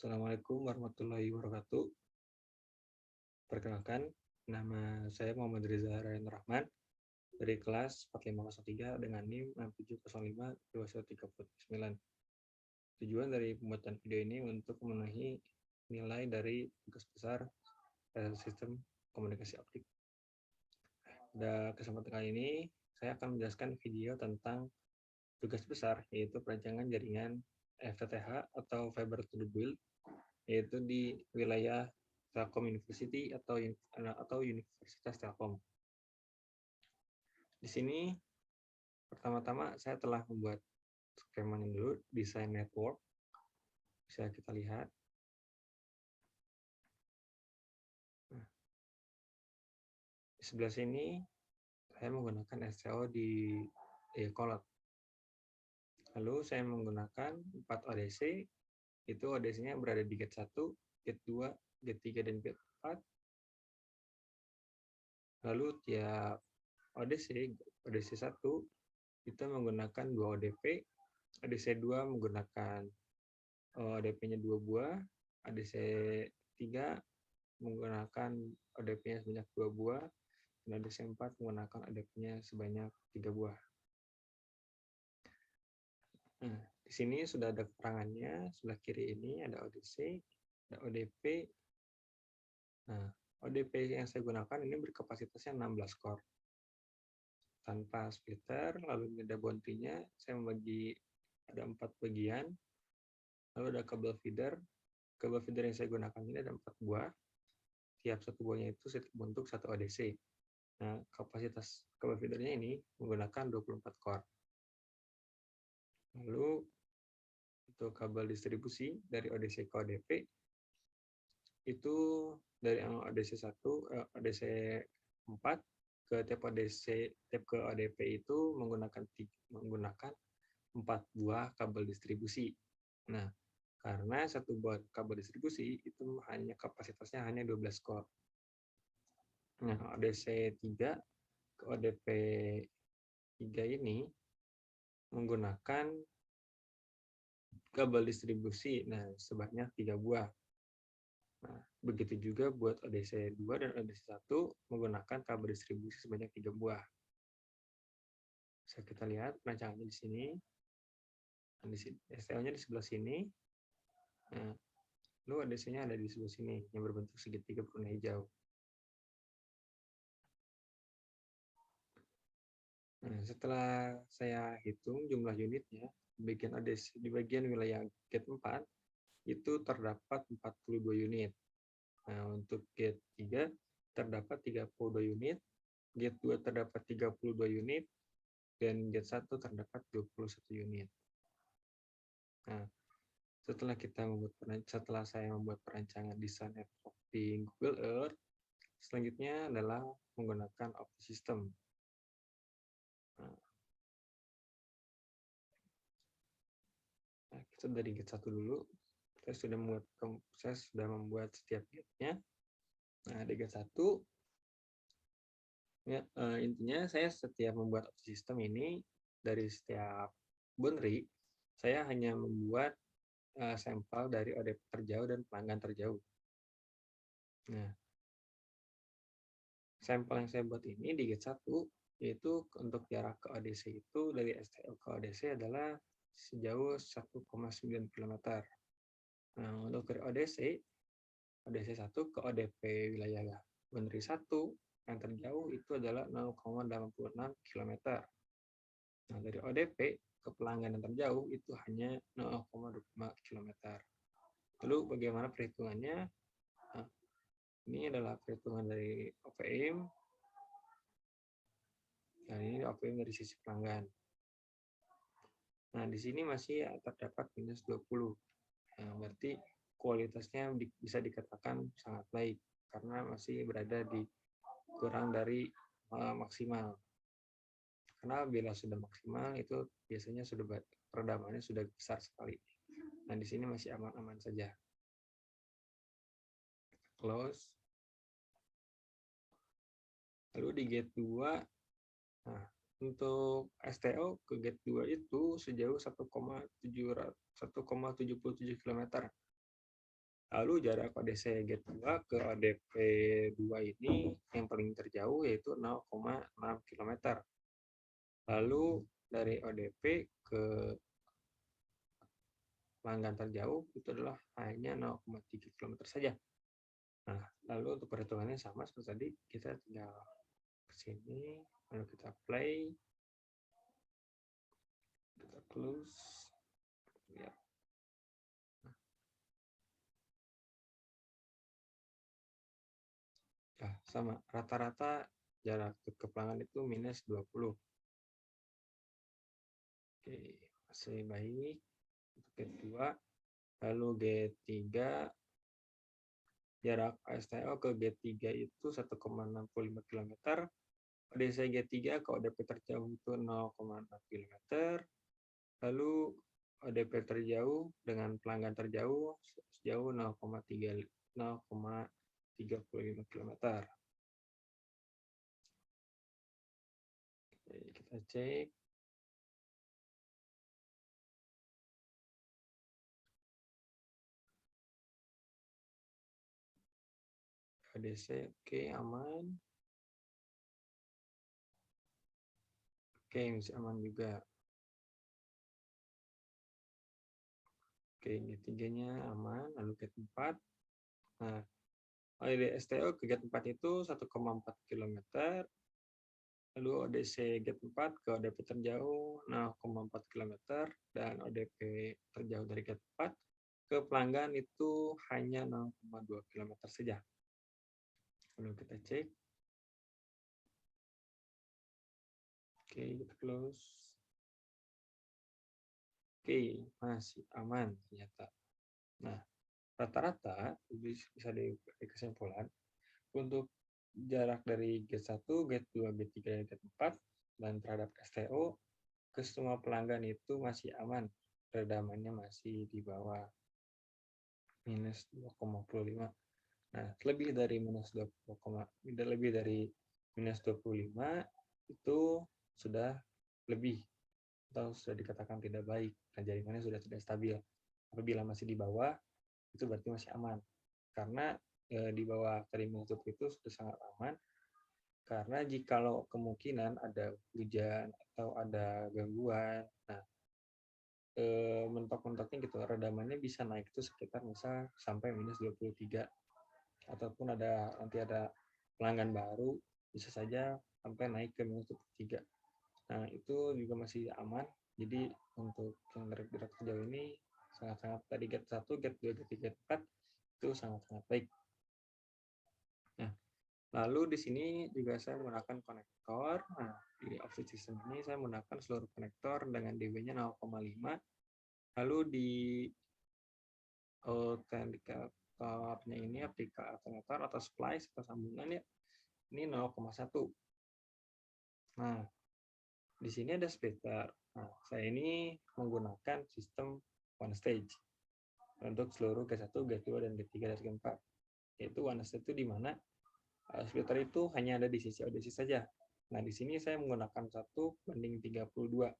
Assalamualaikum warahmatullahi wabarakatuh. Perkenalkan, nama saya Muhammad Reza Ryan Rahman dari kelas 4503 dengan NIM 67052139. Tujuan dari pembuatan video ini untuk memenuhi nilai dari tugas besar sistem komunikasi optik. Pada kesempatan kali ini, saya akan menjelaskan video tentang tugas besar, yaitu perancangan jaringan FTTH atau Fiber to the Build, yaitu di wilayah Telkom University atau Universitas Telkom. Di sini pertama-tama saya telah membuat skemanya dulu, desain network. Bisa kita lihat. Nah, di sebelah sini saya menggunakan STO di Colot. Lalu saya menggunakan 4 ODC. Itu ODC-nya berada di gate 1, gate 2, gate 3, dan gate 4. Lalu tiap ODC 1 itu menggunakan 2 ODP, ODC 2 menggunakan ODP-nya 2 buah, ODC 3 menggunakan ODP-nya sebanyak 2 buah, dan ODC 4 menggunakan ODP-nya sebanyak 3 buah. Nah, di sini sudah ada keterangannya, sebelah kiri ini ada ODC, ada ODP. Nah, ODP yang saya gunakan ini berkapasitasnya 16 core. Tanpa splitter, lalu ada bounty-nya, saya membagi ada 4 bagian. Lalu ada kabel feeder. Kabel feeder yang saya gunakan ini ada 4 buah. Tiap satu buahnya itu bentuk 1 ODC. Nah, kapasitas kabel feedernya ini menggunakan 24 core. Lalu untuk kabel distribusi dari ODC ke ODP itu dari ODC 1, ODC 4 ke tap ke ODP itu menggunakan 4 buah kabel distribusi. Nah, karena satu buah kabel distribusi itu kapasitasnya hanya 12 core. Nah, ODC 3 ke ODP 3 ini menggunakan kabel distribusi sebanyak 3 buah. Nah, begitu juga buat ODC 2 dan ODC 1 menggunakan kabel distribusi sebanyak 3 buah. Bisa kita lihat perancangannya di sini. STO-nya di sebelah sini. Nah, lalu ODC-nya ada di sebelah sini yang berbentuk segitiga berwarna hijau. Nah, setelah saya hitung jumlah unitnya, di bagian wilayah gate 4 itu terdapat 42 unit. Nah, untuk gate 3 terdapat 32 unit, gate 2 terdapat 32 unit, dan gate 1 terdapat 21 unit. Nah, setelah saya membuat perancangan desain network di Google Earth, selanjutnya adalah menggunakan OptiSystem. Nah, kita dari gate 1 dulu. Saya sudah membuat setiap gate-nya. Nah, di gate 1 ya, intinya saya setiap membuat OptiSystem ini dari setiap boundary saya hanya membuat sampel dari ODP terjauh dan pelanggan terjauh. Nah, sampel yang saya buat ini di gate 1 yaitu untuk jarak ke ODC itu dari STO ke ODC adalah sejauh 1,9 km. Nah, untuk dari ODC 1 ke ODP wilayah boundary 1 yang terjauh itu adalah 0,86 km. Nah, dari ODP ke pelanggan yang terjauh itu hanya 0,25 km. Lalu bagaimana perhitungannya? Nah, ini adalah perhitungan dari OPM. Dan ini OPM dari sisi pelanggan. Nah, di sini masih terdapat minus 20. Nah, berarti kualitasnya bisa dikatakan sangat baik karena masih berada di kurang dari maksimal. Karena bila sudah maksimal itu biasanya peredamannya sudah besar sekali. Nah, di sini masih aman-aman saja. Close. Lalu di gate 2, nah, untuk STO ke gate 2 itu sejauh 1,77 km. Lalu jarak ODC Gate 2 ke ODP 2 ini yang paling terjauh yaitu 0,6 km. Lalu dari ODP ke pelanggan terjauh itu adalah hanya 0,3 km saja. Nah, lalu untuk perhitungannya sama seperti tadi, kita tinggal ke sini, lalu kita play, kita close, ya. Nah, sama, rata-rata jarak ke pelanggan itu minus 20. Oke, masih baik. Untuk gate 2, lalu gate 3, jarak ASTO ke gate 3 itu 1,65 km. ODC gate 3 ke ODP terjauh itu 0,6 km. Lalu ODP terjauh dengan pelanggan terjauh sejauh 0,35 km. Oke, kita cek. ADC oke, aman. Oke, masih aman juga. Oke, gate 3-nya aman, lalu gate 4. Nah, ODD STO ke gate 4 itu 1,4 km. Lalu ODC gate 4 ke ODP terjauh 0,4 km dan ODP terjauh dari gate 4 ke pelanggan itu hanya 0,2 km saja. Lalu kita cek. Oke, kita close. Oke, masih aman ternyata. Nah, rata-rata bisa diberi kesimpulan untuk jarak dari gate 1, gate 2, gate 3, dan gate 4 dan terhadap STO ke semua pelanggan itu masih aman. Redamannya masih di bawah minus 2,25. Nah, lebih dari minus 25 itu sudah lebih atau sudah dikatakan tidak baik dan jaringannya sudah tidak stabil. Apabila masih di bawah, itu berarti masih aman. Karena di bawah terminal itu sudah sangat aman. Karena jikalau kemungkinan ada hujan atau ada gangguan, nah mentok-mentoknya gitu, redamannya bisa naik itu sekitar misal sampai minus 23. Ataupun nanti ada pelanggan baru, bisa saja sampai naik ke minus 23. Nah, itu juga masih aman. Jadi untuk yang dari jarak sejauh ini sangat-sangat tadi gate 1, gate 2, gate 3, gate 4 itu sangat-sangat baik. Nah, lalu di sini juga saya menggunakan konektor. Nah, di offset system ini saya menggunakan seluruh konektor dengan dB-nya 0,5. Lalu di autenticator-nya ini alternator atau splice atau sambungan ya, ini 0,1. Nah, di sini ada splitter. Nah, saya ini menggunakan sistem one stage untuk seluruh gate 1, gate 2, dan gate 3, dan gate 4. Yaitu one stage itu di mana splitter itu hanya ada di sisi ODC saja. Nah, di sini saya menggunakan 1:32.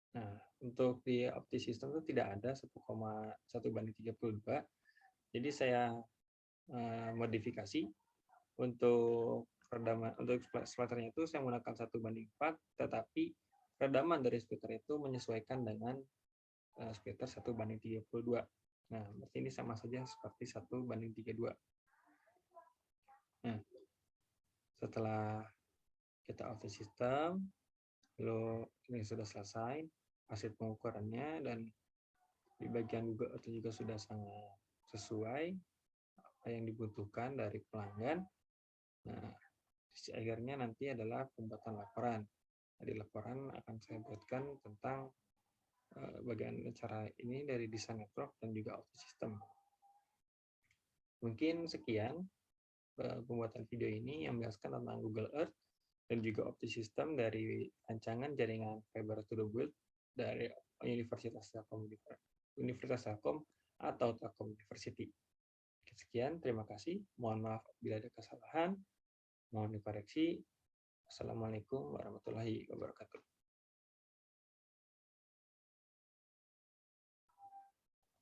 Nah, untuk di opti system itu tidak ada 1:32. Jadi saya modifikasi untuk redaman untuk splitternya itu saya menggunakan 1:4, tetapi redaman dari splitter itu menyesuaikan dengan splitter 1:32. Nah, berarti ini sama saja seperti 1:32. Nah, setelah kita off system, lalu ini sudah selesai hasil pengukurannya dan di bagian juga sudah sangat sesuai apa yang dibutuhkan dari pelanggan. Nah, sisi akhirnya nanti adalah pembuatan laporan. Di laporan akan saya buatkan tentang bagian cara ini dari desain network dan juga auto system. Mungkin sekian pembuatan video ini yang menjelaskan tentang Google Earth dan juga opti system dari rancangan jaringan fiber to the world dari Universitas Telkom atau Telkom University. Sekian, terima kasih. Mohon maaf bila ada kesalahan. Mohon dikoreksi. Assalamualaikum warahmatullahi wabarakatuh.